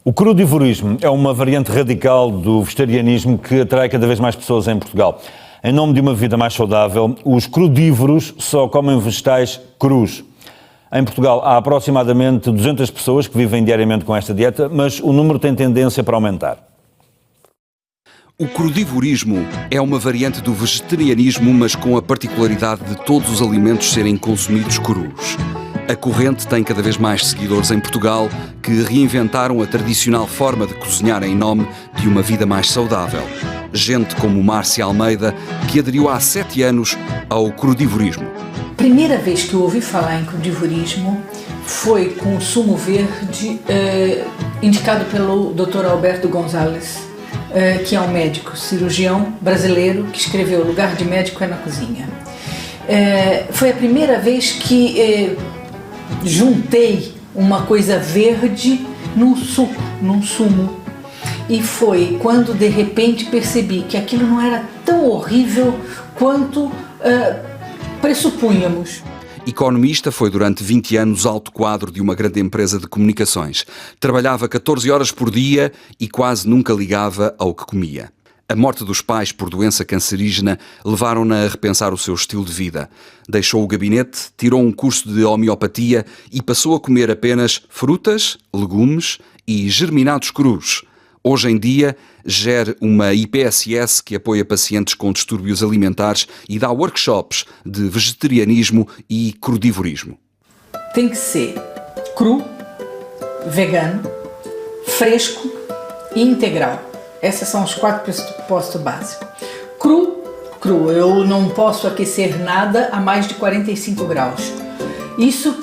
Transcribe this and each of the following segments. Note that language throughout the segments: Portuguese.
O crudivorismo é uma variante radical do vegetarianismo que atrai cada vez mais pessoas em Portugal. Em nome de uma vida mais saudável, os crudívoros só comem vegetais crus. Em Portugal há aproximadamente 200 pessoas que vivem diariamente com esta dieta, mas o número tem tendência para aumentar. O crudivorismo é uma variante do vegetarianismo, mas com a particularidade de todos os alimentos serem consumidos crus. A corrente tem cada vez mais seguidores em Portugal que reinventaram a tradicional forma de cozinhar em nome de uma vida mais saudável. Gente como Márcia Almeida, que aderiu há 7 anos ao crudivorismo. A primeira vez que eu ouvi falar em crudivorismo foi com o sumo verde indicado pelo Dr. Alberto Gonzalez, que é um médico cirurgião brasileiro que escreveu O Lugar de Médico é na Cozinha. Foi a primeira vez que juntei uma coisa verde num suco, num sumo. E foi quando de repente percebi que aquilo não era tão horrível quanto pressupunhamos. Economista, foi durante 20 anos alto quadro de uma grande empresa de comunicações. Trabalhava 14 horas por dia e quase nunca ligava ao que comia. A morte dos pais por doença cancerígena levaram-na a repensar o seu estilo de vida. Deixou o gabinete, tirou um curso de homeopatia e passou a comer apenas frutas, legumes e germinados crus. Hoje em dia, gera uma IPSS que apoia pacientes com distúrbios alimentares e dá workshops de vegetarianismo e crudivorismo. Tem que ser cru, vegano, fresco e integral. Esses são os 4 pressupostos básicos. Cru, eu não posso aquecer nada a mais de 45 graus. Isso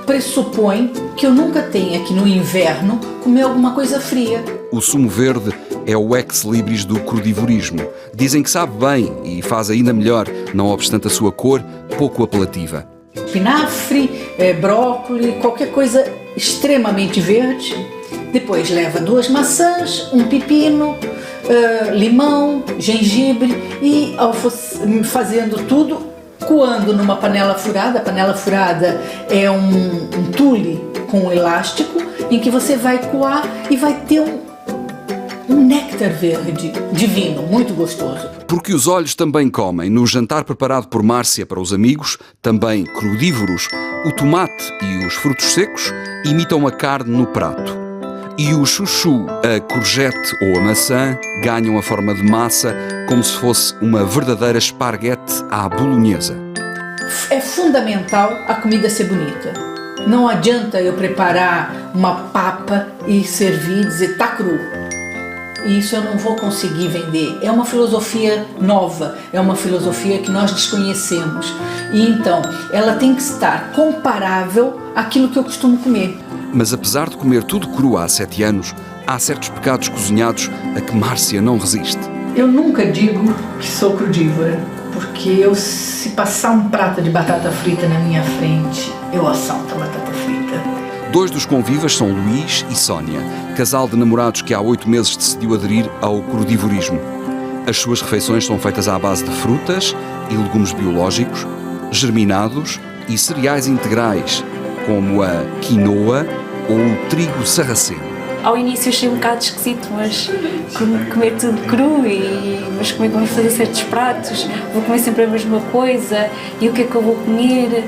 pressupõe que eu nunca tenha aqui no inverno comer alguma coisa fria. O sumo verde é o ex-libris do crudivorismo. Dizem que sabe bem e faz ainda melhor, não obstante a sua cor pouco apelativa. Espinafre, brócolis, qualquer coisa extremamente verde. Depois leva 2 maçãs, um pepino, limão, gengibre e fazendo tudo, coando numa panela furada. A panela furada é um tule com elástico em que você vai coar e vai ter um néctar verde divino, muito gostoso. Porque os olhos também comem. No jantar preparado por Márcia para os amigos, também crudívoros, o tomate e os frutos secos imitam a carne no prato. E o chuchu, a courgette ou a maçã ganham a forma de massa como se fosse uma verdadeira esparguete à bolonhesa. É fundamental a comida ser bonita. Não adianta eu preparar uma papa e servir e dizer tá cru. Isso eu não vou conseguir vender. É uma filosofia nova, é uma filosofia que nós desconhecemos. E então, ela tem que estar comparável àquilo que eu costumo comer. Mas apesar de comer tudo cru há 7 anos, há certos pecados cozinhados a que Márcia não resiste. Eu nunca digo que sou crudívora, porque se passar um prato de batata frita na minha frente, eu assalto a batata frita. 2 dos convivas são Luís e Sónia, casal de namorados que há 8 meses decidiu aderir ao crudivorismo. As suas refeições são feitas à base de frutas e legumes biológicos, germinados e cereais integrais, como a quinoa ou o trigo sarraceno. Ao início achei um bocado esquisito, mas comer tudo cru mas como é que vamos fazer certos pratos? Vou comer sempre a mesma coisa e o que é que eu vou comer?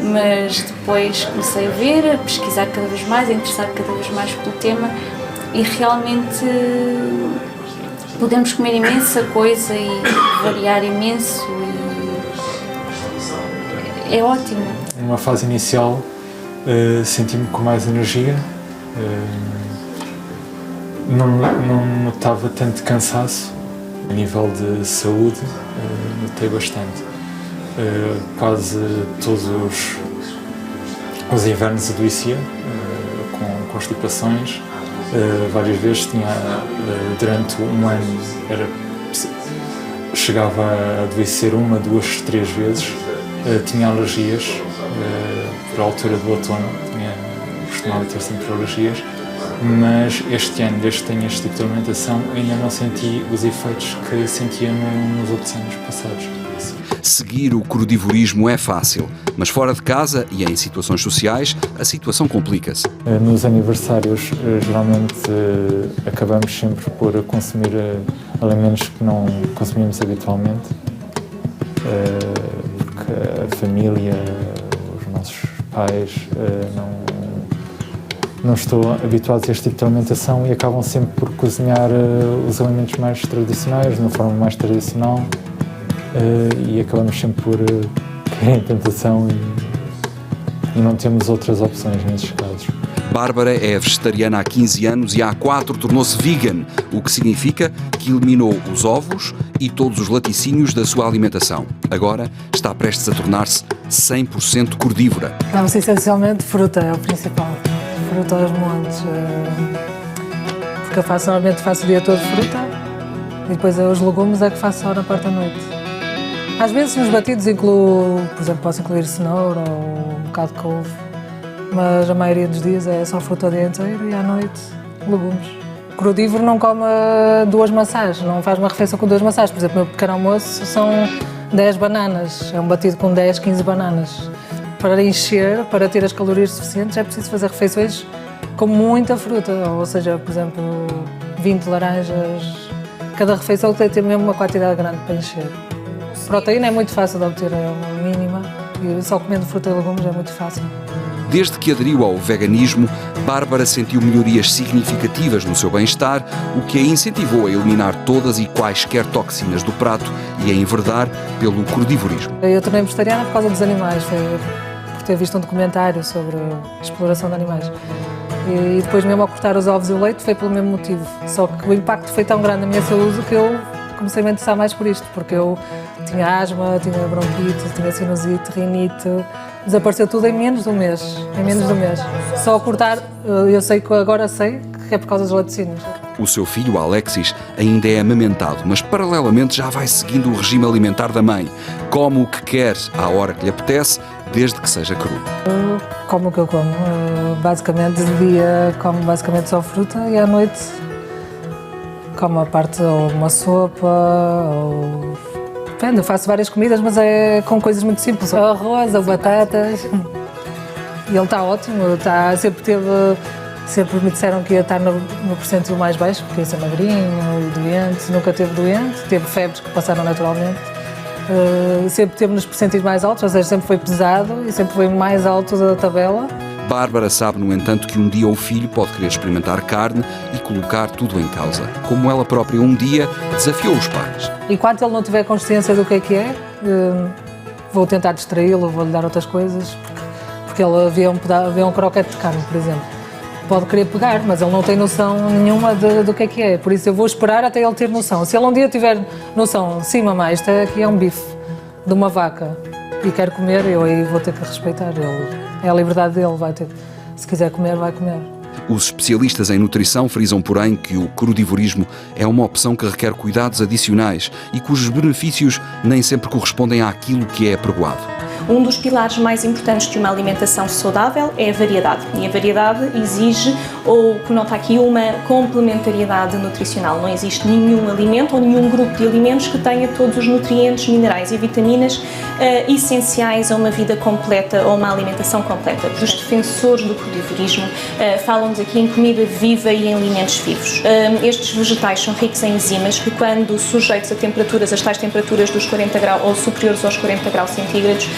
Mas depois comecei a ver, a pesquisar cada vez mais, a interessar cada vez mais pelo tema e realmente podemos comer imensa coisa e variar imenso e é ótimo. Numa fase inicial senti-me com mais energia, não notava tanto cansaço. A nível de saúde notei bastante. Quase todos os invernos adoecia com constipações. Várias vezes durante um ano chegava a adoecer 1, 2, 3 vezes. Tinha alergias. Por altura do outono costumava ter sempre alergias, mas este ano, desde que tenho este tipo de alimentação, ainda não senti os efeitos que sentia nos outros anos passados. seguir o crudivorismo é fácil, mas fora de casa e em situações sociais, a situação complica-se. Nos aniversários, geralmente, acabamos sempre por consumir alimentos que não consumimos habitualmente, porque a família, os nossos pais não estão habituados a este tipo de alimentação e acabam sempre por cozinhar os alimentos mais tradicionais, de uma forma mais tradicional, e acabamos sempre por cair em tentação e não temos outras opções nesses casos. Bárbara é vegetariana há 15 anos e há 4 tornou-se vegan, o que significa que eliminou os ovos e todos os laticínios da sua alimentação. Agora está prestes a tornar-se 100% crudívora. Não, essencialmente fruta é o principal. Fruta aos montes. Porque eu normalmente faço o dia todo fruta e depois os legumes é que faço só na parte da noite. Às vezes nos batidos incluo, por exemplo, posso incluir cenoura ou um bocado de couve, mas a maioria dos dias é só fruta o dia inteiro e à noite legumes. O crudívoro não come 2 maçãs, não faz uma refeição com 2 maçãs. Por exemplo, o meu pequeno almoço são 10 bananas, é um batido com 10, 15 bananas. Para encher, para ter as calorias suficientes, é preciso fazer refeições com muita fruta, ou seja, por exemplo, 20 laranjas. Cada refeição tem que ter mesmo uma quantidade grande para encher. Proteína é muito fácil de obter, é uma mínima, e só comendo fruta e legumes é muito fácil. Desde que aderiu ao veganismo, Bárbara sentiu melhorias significativas no seu bem-estar, o que a incentivou a eliminar todas e quaisquer toxinas do prato e a enverdar pelo crudivorismo. Eu tornei-me vegetariana por causa dos animais, foi por ter visto um documentário sobre a exploração de animais. E depois mesmo ao cortar os ovos e o leite foi pelo mesmo motivo. Só que o impacto foi tão grande na minha saúde que eu comecei a me interessar mais por isto, porque eu tinha asma, tinha bronquite, tinha sinusite, rinite, desapareceu tudo em menos de um mês, Só a cortar, eu sei que agora sei que é por causa dos laticínios. O seu filho, Alexis, ainda é amamentado, mas paralelamente já vai seguindo o regime alimentar da mãe. Come o que quer, à hora que lhe apetece, desde que seja cru. Como o que eu como, basicamente de dia como basicamente só fruta e à noite como a parte ou uma sopa ou... Depende, eu faço várias comidas, mas é com coisas muito simples. Arroz ou batatas. E ele está ótimo, sempre me disseram que ia estar no percentil mais baixo, porque ia ser magrinho e doente, nunca teve doente, teve febres que passaram naturalmente. Sempre teve nos percentis mais altos, ou seja, sempre foi pesado e sempre foi mais alto da tabela. Bárbara sabe, no entanto, que um dia o filho pode querer experimentar carne e colocar tudo em causa, como ela própria um dia desafiou os pais. Enquanto ele não tiver consciência do que é, vou tentar distraí-lo, vou-lhe dar outras coisas, porque ele vê um croquete de carne, por exemplo. Pode querer pegar, mas ele não tem noção nenhuma do que é. Por isso eu vou esperar até ele ter noção. Se ele um dia tiver noção, sim mamãe, isto aqui é um bife de uma vaca e quer comer, eu aí vou ter que respeitar. É a liberdade dele, se quiser comer, vai comer. Os especialistas em nutrição frisam, porém, que o crudivorismo é uma opção que requer cuidados adicionais e cujos benefícios nem sempre correspondem àquilo que é apregoado. Um dos pilares mais importantes de uma alimentação saudável é a variedade. E a variedade exige, ou conota aqui, uma complementariedade nutricional. Não existe nenhum alimento ou nenhum grupo de alimentos que tenha todos os nutrientes, minerais e vitaminas essenciais a uma vida completa ou uma alimentação completa. Os defensores do crudivorismo falam-nos aqui em comida viva e em alimentos vivos. Estes vegetais são ricos em enzimas que, quando sujeitos a temperaturas, as tais temperaturas dos 40 graus ou superiores aos 40 graus centígrados,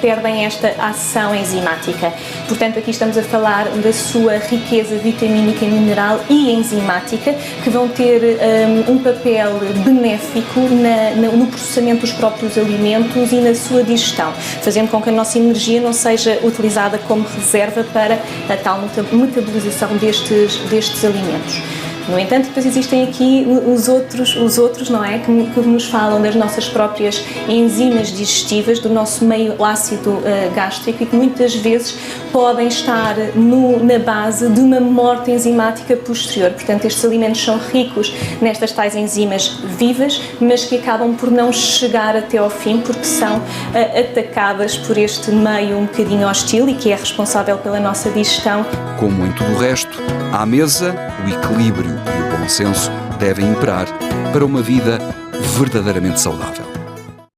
perdem esta ação enzimática. Portanto, aqui estamos a falar da sua riqueza vitamínica, mineral e enzimática, que vão ter um papel benéfico no processamento dos próprios alimentos e na sua digestão, fazendo com que a nossa energia não seja utilizada como reserva para a tal metabolização destes alimentos. No entanto, depois existem aqui os outros, não é? Que nos falam das nossas próprias enzimas digestivas, do nosso meio ácido gástrico e que muitas vezes podem estar na base de uma morte enzimática posterior. Portanto, estes alimentos são ricos nestas tais enzimas vivas, mas que acabam por não chegar até ao fim porque são atacadas por este meio um bocadinho hostil e que é responsável pela nossa digestão. Como em tudo o resto, à mesa, o equilíbrio e o bom senso devem imperar para uma vida verdadeiramente saudável.